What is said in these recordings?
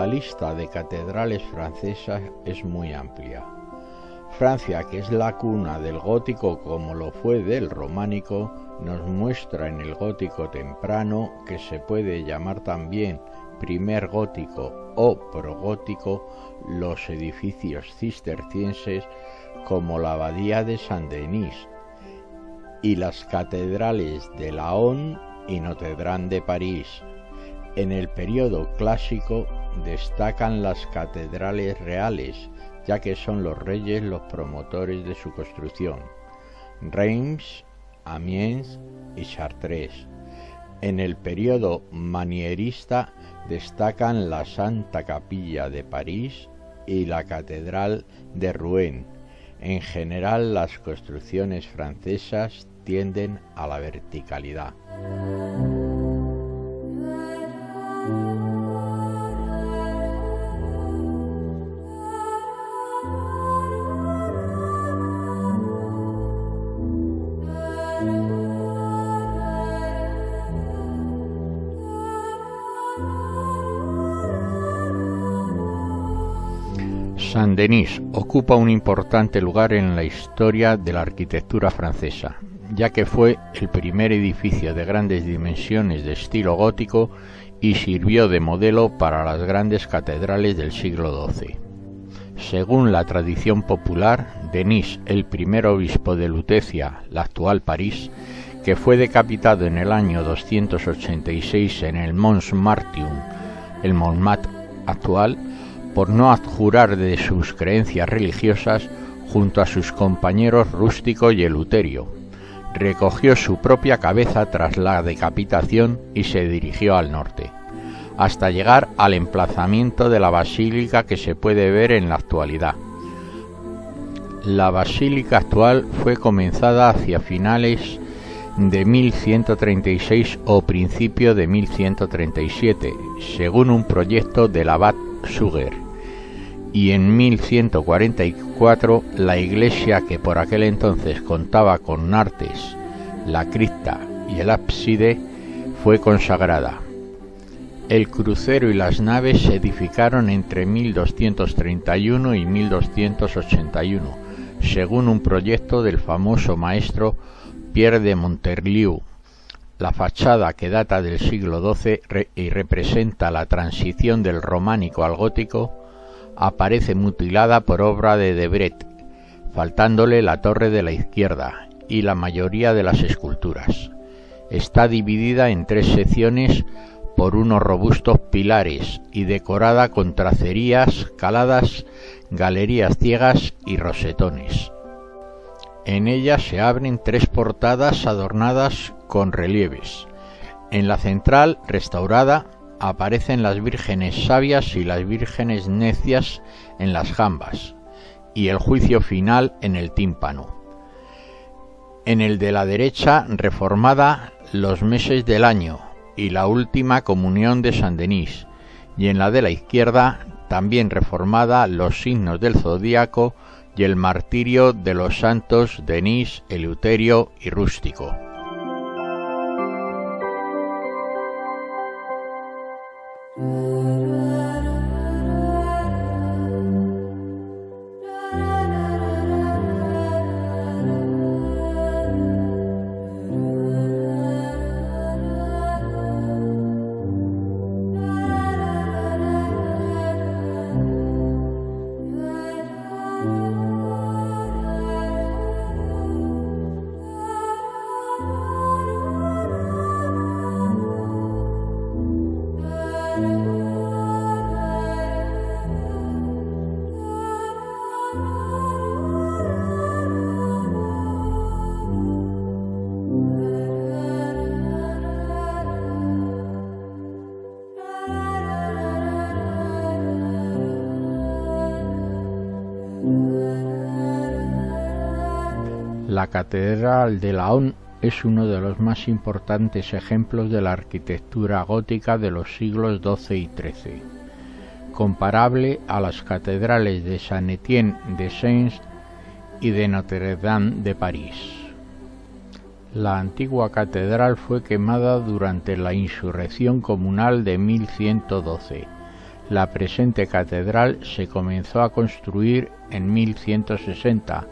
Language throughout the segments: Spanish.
La lista de catedrales francesas es muy amplia. Francia, que es la cuna del gótico como lo fue del románico, nos muestra en el gótico temprano, que se puede llamar también primer gótico o progótico, los edificios cistercienses como la abadía de Saint-Denis y las catedrales de Laon y Notre-Dame de París. En el periodo clásico destacan las catedrales reales, ya que son los reyes los promotores de su construcción: Reims, Amiens y Chartres. En el periodo manierista destacan la Santa Capilla de París y la Catedral de Rouen. En general, las construcciones francesas tienden a la verticalidad. Saint-Denis ocupa un importante lugar en la historia de la arquitectura francesa, ya que fue el primer edificio de grandes dimensiones de estilo gótico y sirvió de modelo para las grandes catedrales del siglo XII. Según la tradición popular, Denis, el primer obispo de Lutecia, la actual París, que fue decapitado en el año 286 en el Mons Martium, el Montmartre actual, por no abjurar de sus creencias religiosas, junto a sus compañeros Rústico y Eleuterio, recogió su propia cabeza tras la decapitación y se dirigió al norte, hasta llegar al emplazamiento de la basílica que se puede ver en la actualidad. La basílica actual fue comenzada hacia finales de 1136 o principio de 1137, según un proyecto del abad Suger, y en 1144 la iglesia, que por aquel entonces contaba con artes, la cripta y el ábside, fue consagrada. El crucero y las naves se edificaron entre 1231 y 1281, según un proyecto del famoso maestro Pierre de Monterlieu. La fachada, que data del siglo XII y representa la transición del románico al gótico, aparece mutilada por obra de Debret, faltándole la torre de la izquierda y la mayoría de las esculturas. Está dividida en tres secciones por unos robustos pilares y decorada con tracerías, caladas, galerías ciegas y rosetones. En ella se abren tres portadas adornadas con relieves. En la central, restaurada, aparecen las vírgenes sabias y las vírgenes necias en las jambas, y el juicio final en el tímpano. En el de la derecha, reformada, los meses del año y la última comunión de Saint-Denis, y en la de la izquierda, también reformada, los signos del zodíaco y el martirio de los santos Denis, Eleuterio y Rústico. La Catedral de Laon es uno de los más importantes ejemplos de la arquitectura gótica de los siglos XII y XIII, comparable a las catedrales de Saint-Étienne de Sens y de Notre-Dame de París. La antigua catedral fue quemada durante la insurrección comunal de 1112. La presente catedral se comenzó a construir en 1160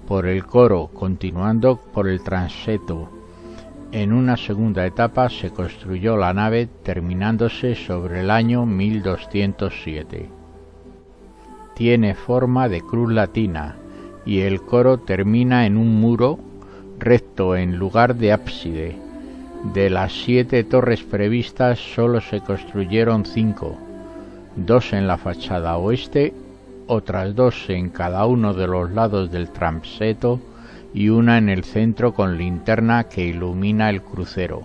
por el coro, continuando por el transepto. En una segunda etapa se construyó la nave, terminándose sobre el año 1207. Tiene forma de cruz latina y el coro termina en un muro recto en lugar de ábside. De las 7 torres previstas solo se construyeron 5, 2 en la fachada oeste, otras 2 en cada uno de los lados del transepto y una en el centro con linterna que ilumina el crucero.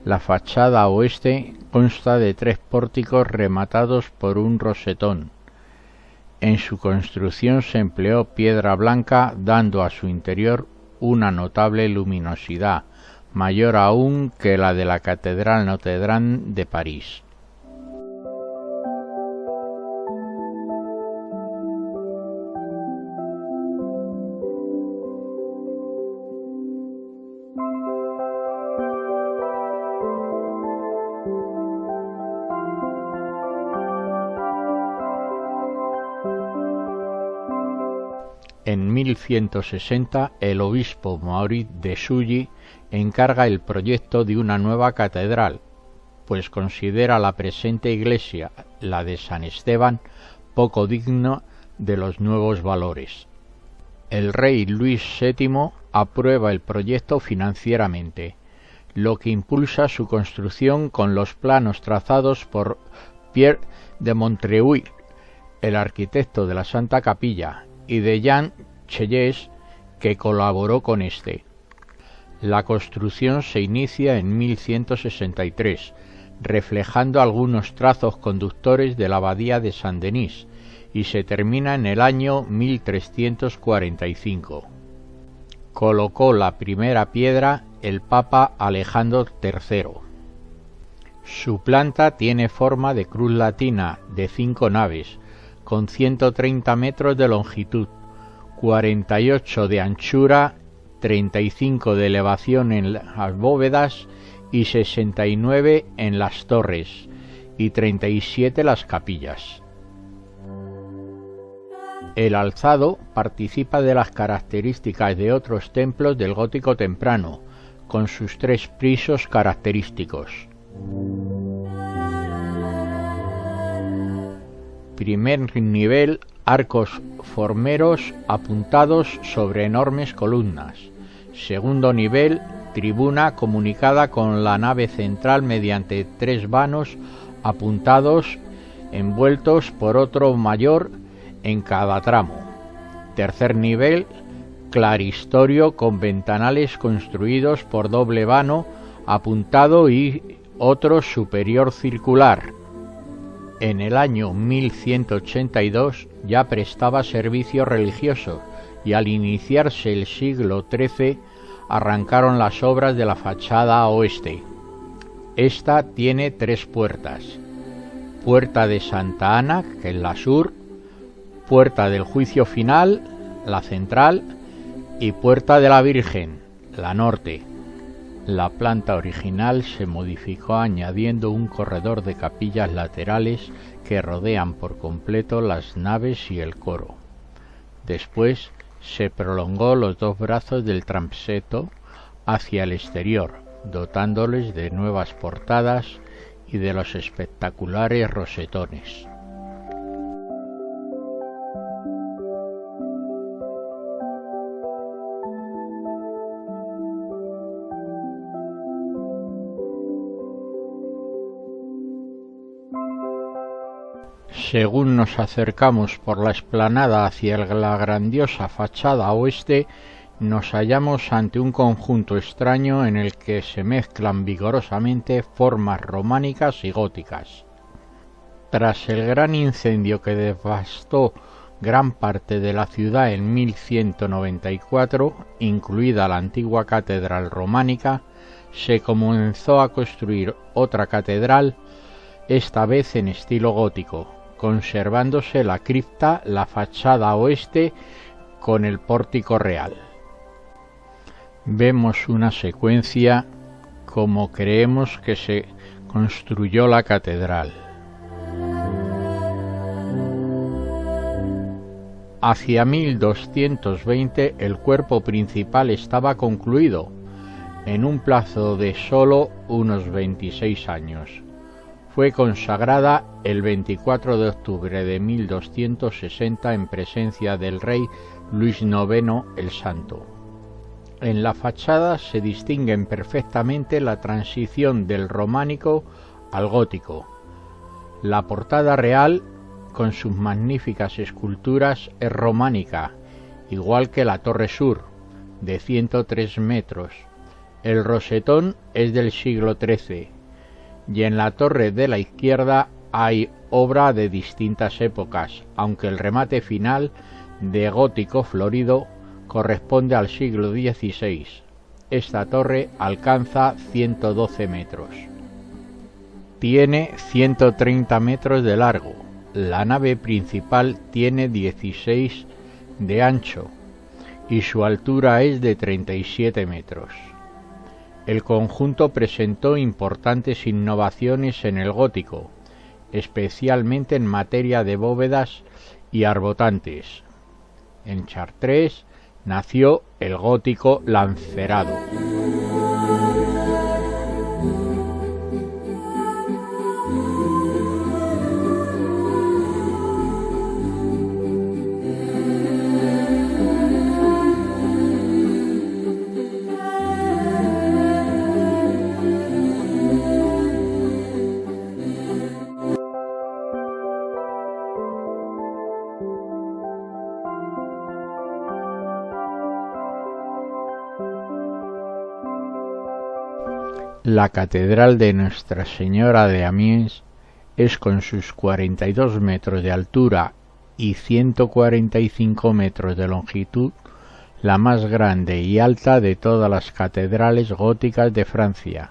La fachada oeste consta de 3 pórticos rematados por un rosetón. En su construcción se empleó piedra blanca, dando a su interior una notable luminosidad, mayor aún que la de la Catedral Notre Dame de París. En 1160 el obispo Maurice de Sully encarga el proyecto de una nueva catedral, pues considera la presente iglesia, la de San Esteban, poco digna de los nuevos valores. El rey Luis VII aprueba el proyecto financieramente, lo que impulsa su construcción con los planos trazados por Pierre de Montreuil, el arquitecto de la Santa Capilla, y de Jean Chelles, que colaboró con este. La construcción se inicia en 1163, reflejando algunos trazos conductores de la abadía de Saint-Denis, y se termina en el año 1345. Colocó la primera piedra el Papa Alejandro III. Su planta tiene forma de cruz latina de 5 naves, con 130 metros de longitud, 48 de anchura, 35 de elevación en las bóvedas y 69 en las torres, y 37 las capillas. El alzado participa de las características de otros templos del gótico temprano, con sus 3 frisos característicos. Primer nivel, arcos formeros apuntados sobre enormes columnas. Segundo nivel, tribuna comunicada con la nave central mediante 3 vanos apuntados envueltos por otro mayor en cada tramo. Tercer nivel, claristorio con ventanales construidos por doble vano apuntado y otro superior circular. En el año 1182 ya prestaba servicio religioso y al iniciarse el siglo XIII arrancaron las obras de la fachada oeste. Esta tiene 3 puertas: Puerta de Santa Ana, que es la sur, Puerta del Juicio Final, la central, y Puerta de la Virgen, la norte. La planta original se modificó añadiendo un corredor de capillas laterales que rodean por completo las naves y el coro. Después se prolongó los 2 brazos del transepto hacia el exterior, dotándoles de nuevas portadas y de los espectaculares rosetones. Según nos acercamos por la explanada hacia la grandiosa fachada oeste, nos hallamos ante un conjunto extraño en el que se mezclan vigorosamente formas románicas y góticas. Tras el gran incendio que devastó gran parte de la ciudad en 1194, incluida la antigua catedral románica, se comenzó a construir otra catedral, esta vez en estilo gótico, conservándose la cripta, la fachada oeste con el pórtico real. Vemos una secuencia como creemos que se construyó la catedral. Hacia 1220 el cuerpo principal estaba concluido, en un plazo de solo unos 26 años. Fue consagrada el 24 de octubre de 1260 en presencia del rey Luis IX el Santo. En la fachada se distinguen perfectamente la transición del románico al gótico. La portada real, con sus magníficas esculturas, es románica, igual que la torre sur, de 103 metros. El rosetón es del siglo XIII, y en la torre de la izquierda hay obra de distintas épocas, aunque el remate final, de gótico florido, corresponde al siglo XVI. Esta torre alcanza 112 metros. Tiene 130 metros de largo. La nave principal tiene 16 de ancho y su altura es de 37 metros. El conjunto presentó importantes innovaciones en el gótico, especialmente en materia de bóvedas y arbotantes. En Chartres nació el gótico lancerado. La Catedral de Nuestra Señora de Amiens es, con sus 42 metros de altura y 145 metros de longitud, la más grande y alta de todas las catedrales góticas de Francia,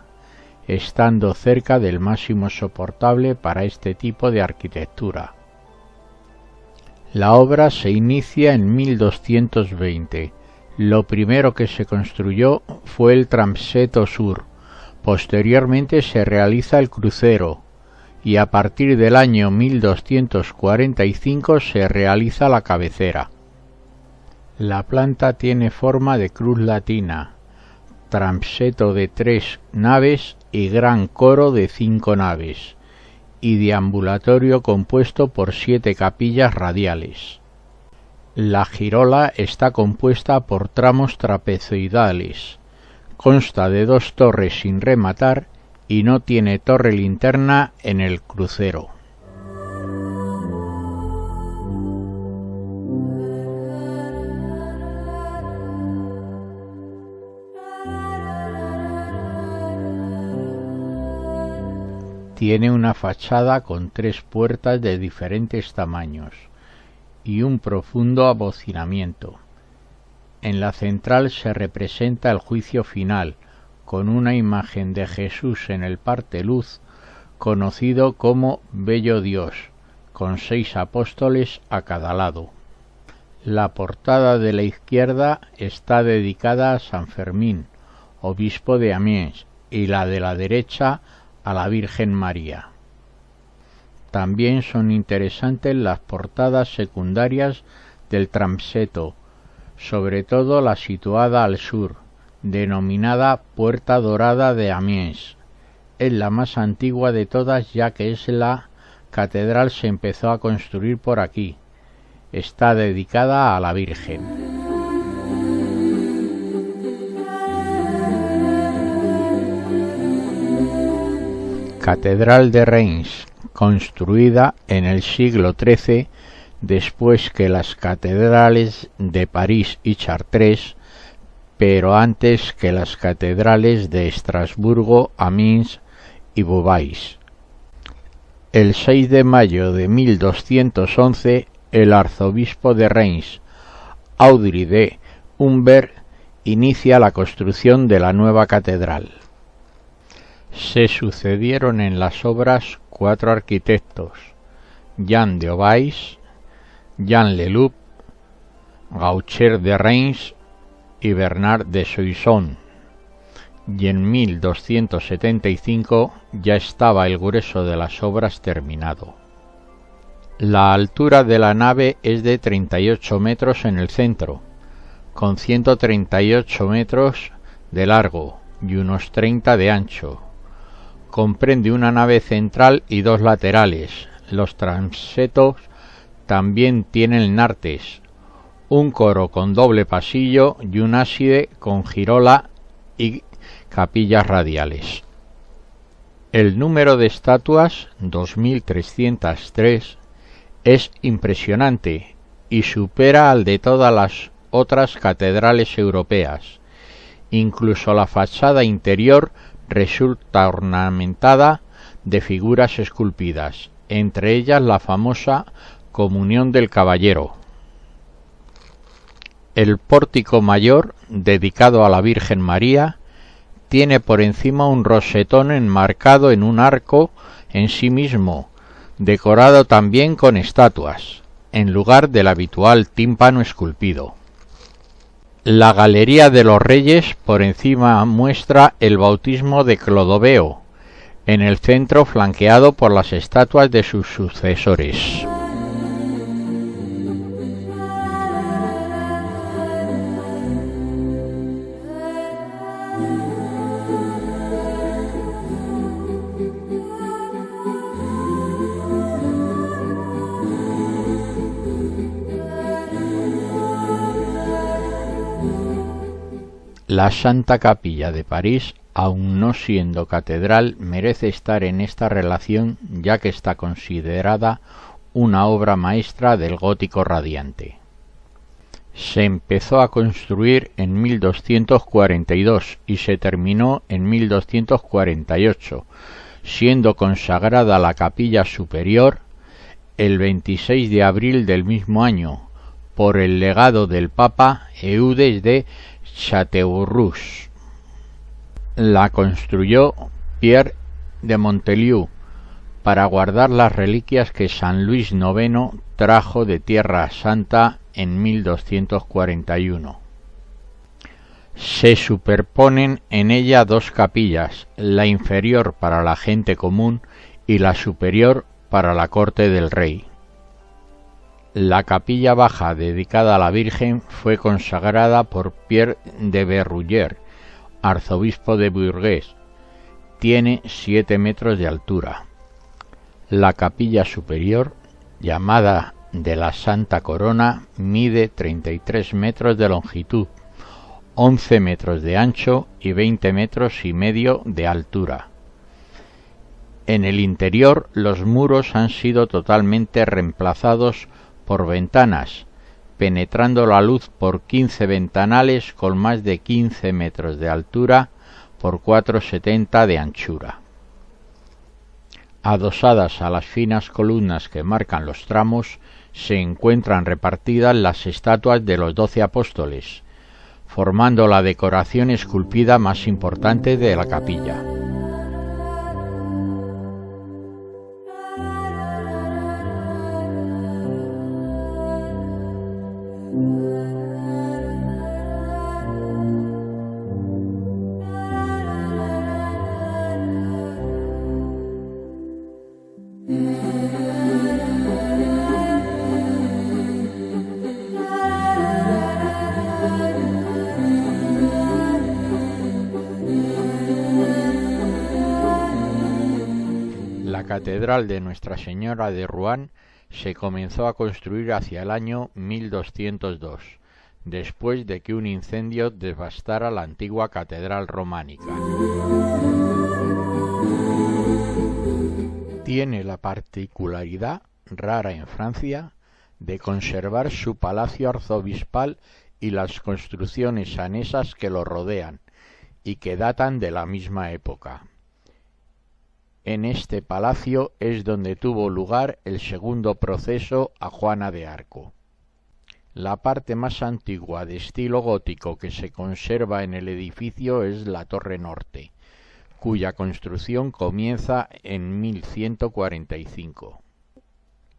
estando cerca del máximo soportable para este tipo de arquitectura. La obra se inicia en 1220. Lo primero que se construyó fue el transetto sur. Posteriormente se realiza el crucero y a partir del año 1245 se realiza la cabecera. La planta tiene forma de cruz latina, transetto de 3 naves y gran coro de 5 naves, y deambulatorio compuesto por 7 capillas radiales. La girola está compuesta por tramos trapezoidales. Consta de 2 torres sin rematar y no tiene torre linterna en el crucero. Tiene una fachada con 3 puertas de diferentes tamaños y un profundo abocinamiento. En la central se representa el juicio final, con una imagen de Jesús en el parteluz, conocido como Bello Dios, con 6 apóstoles a cada lado. La portada de la izquierda está dedicada a San Fermín, obispo de Amiens, y la de la derecha a la Virgen María. También son interesantes las portadas secundarias del transetto, sobre todo la situada al sur, denominada Puerta Dorada de Amiens. Es la más antigua de todas, ya que la catedral se empezó a construir por aquí. Está dedicada a la Virgen. Catedral de Reims, construida en el siglo XIII, después que las catedrales de París y Chartres, pero antes que las catedrales de Estrasburgo, Amiens y Beauvais. El 6 de mayo de 1211, el arzobispo de Reims, Audry de Humbert, inicia la construcción de la nueva catedral. Se sucedieron en las obras 4 arquitectos: Jean de Aubais, Jean Leloup, Gaucher de Reims y Bernard de Soissons, y en 1275 ya estaba el grueso de las obras terminado. La altura de la nave es de 38 metros en el centro, con 138 metros de largo y unos 30 de ancho. Comprende una nave central y dos laterales. Los transeptos también tienen nartes, un coro con doble pasillo y un ábside con girola y capillas radiales. El número de estatuas, 2303, es impresionante y supera al de todas las otras catedrales europeas. Incluso la fachada interior resulta ornamentada de figuras esculpidas, entre ellas la famosa Comunión del Caballero. El pórtico mayor, dedicado a la Virgen María, tiene por encima un rosetón enmarcado en un arco en sí mismo, decorado también con estatuas, en lugar del habitual tímpano esculpido. La Galería de los Reyes por encima muestra el bautismo de Clodoveo, en el centro flanqueado por las estatuas de sus sucesores. La Santa Capilla de París, aun no siendo catedral, merece estar en esta relación ya que está considerada una obra maestra del gótico radiante. Se empezó a construir en 1242 y se terminó en 1248, siendo consagrada la capilla superior el 26 de abril del mismo año por el legado del Papa Eudes de Châteauroux. La construyó Pierre de Montelieu para guardar las reliquias que San Luis IX trajo de Tierra Santa en 1241. Se superponen en ella dos capillas, la inferior para la gente común y la superior para la corte del rey. La capilla baja dedicada a la Virgen fue consagrada por Pierre de Berruyer, arzobispo de Bourges. Tiene 7 metros de altura. La capilla superior, llamada de la Santa Corona, mide 33 metros de longitud, 11 metros de ancho y 20 metros y medio de altura. En el interior los muros han sido totalmente reemplazados por ventanas, penetrando la luz por 15 ventanales con más de 15 metros de altura por 4,70 de anchura. Adosadas a las finas columnas que marcan los tramos, se encuentran repartidas las estatuas de los 12 apóstoles, formando la decoración esculpida más importante de la capilla. La catedral de Nuestra Señora de Rouen se comenzó a construir hacia el año 1202, después de que un incendio devastara la antigua catedral románica. Tiene la particularidad, rara en Francia, de conservar su palacio arzobispal y las construcciones anexas que lo rodean, y que datan de la misma época. En este palacio es donde tuvo lugar el segundo proceso a Juana de Arco. La parte más antigua de estilo gótico que se conserva en el edificio es la torre norte, cuya construcción comienza en 1145.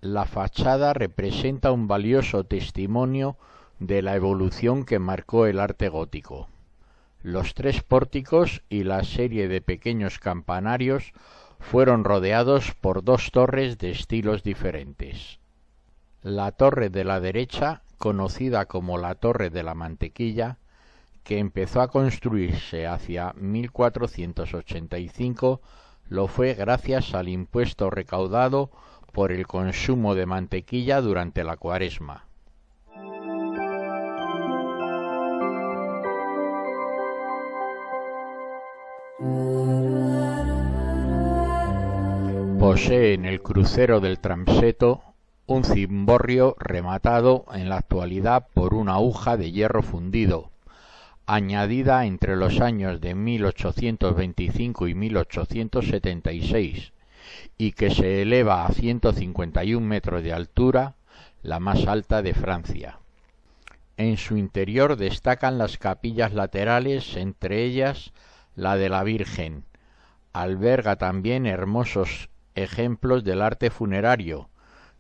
La fachada representa un valioso testimonio de la evolución que marcó el arte gótico. Los 3 pórticos y la serie de pequeños campanarios fueron rodeados por 2 torres de estilos diferentes. La torre de la derecha, conocida como la Torre de la Mantequilla, que empezó a construirse hacia 1485, lo fue gracias al impuesto recaudado por el consumo de mantequilla durante la Cuaresma. Posee en el crucero del transepto un cimborrio rematado en la actualidad por una aguja de hierro fundido, añadida entre los años de 1825 y 1876, y que se eleva a 151 metros de altura, la más alta de Francia. En su interior destacan las capillas laterales, entre ellas la de la Virgen. Alberga también hermosos ejemplos del arte funerario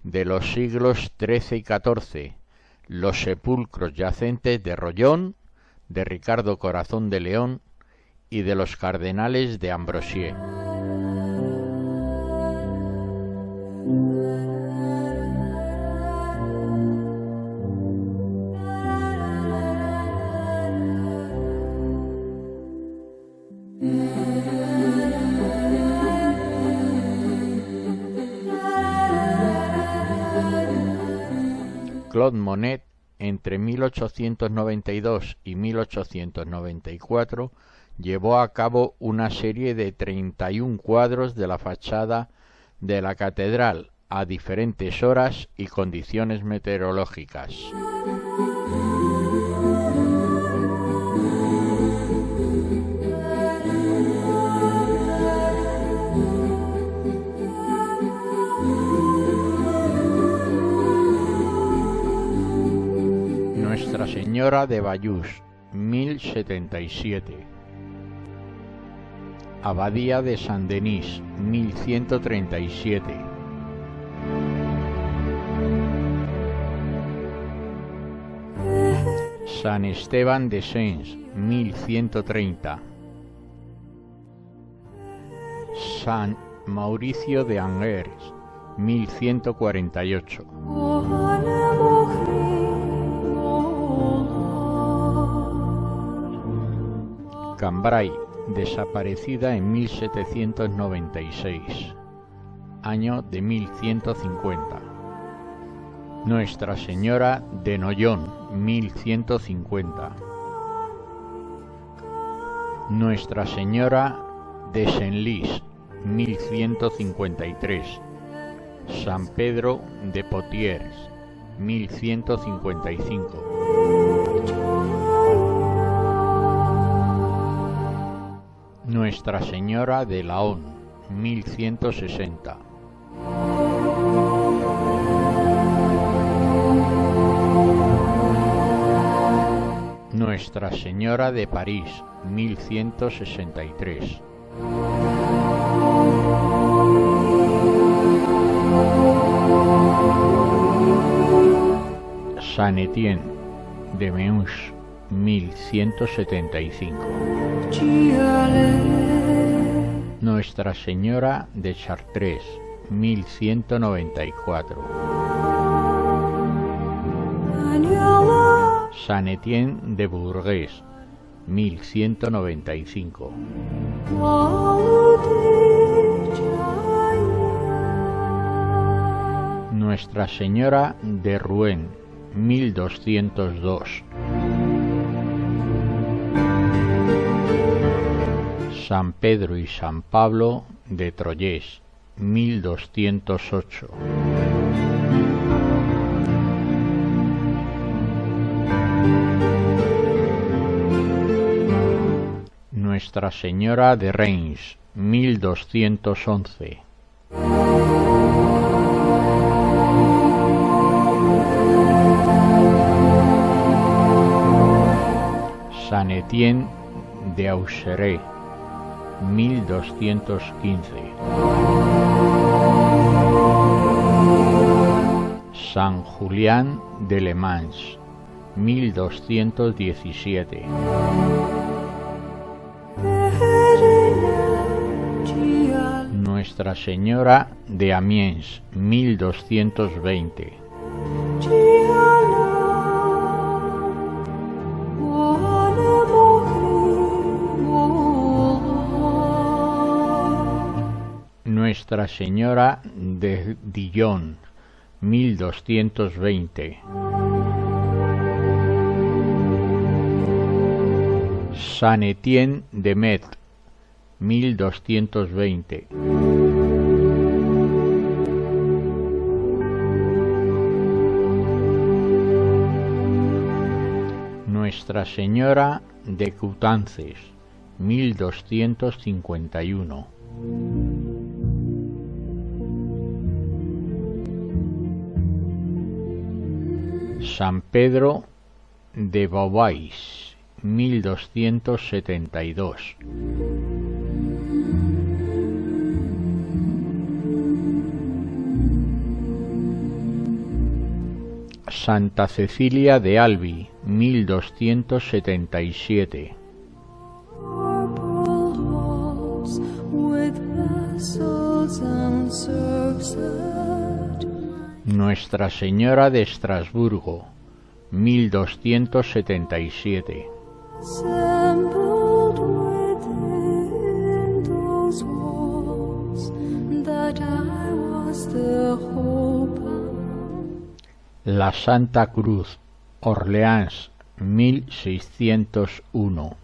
de los siglos XIII y XIV, los sepulcros yacentes de Rollón, de Ricardo Corazón de León y de los cardenales de Ambrosier. Claude Monet, entre 1892 y 1894, llevó a cabo una serie de 31 cuadros de la fachada de la catedral a diferentes horas y condiciones meteorológicas. Nuestra Señora de Bayeux, 1077. Abadía de Saint-Denis, 1137. San Esteban de Sens, 1130. San Mauricio de Angers, 1148. Cambrai, desaparecida en 1796, año de 1150. Nuestra Señora de Noyon, 1150. Nuestra Señora de Senlis, 1153. San Pedro de Potiers, 1155. Nuestra Señora de Laon, 1160. Nuestra Señora de París, 1163. San Etienne de Meuse, 1175. Nuestra Señora de Chartres, 1194. San Etienne de Bourges, 1195. Nuestra Señora de Rouen, 1202. San Pedro y San Pablo de Troyes, 1208. Nuestra Señora de Reims, 1211. San Etienne de Auxerre, 1215. San Julián de Le Mans, 1217. Nuestra Señora de Amiens, 1220. Nuestra Señora de Dijon, 1220. San Etienne de Metz, 1220. Nuestra Señora de Coutances, 1251. San Pedro de Beauvais, 1272. Santa Cecilia de Albi, 1277. Nuestra Señora de Estrasburgo, 1277. La Santa Cruz, Orleans, 1601.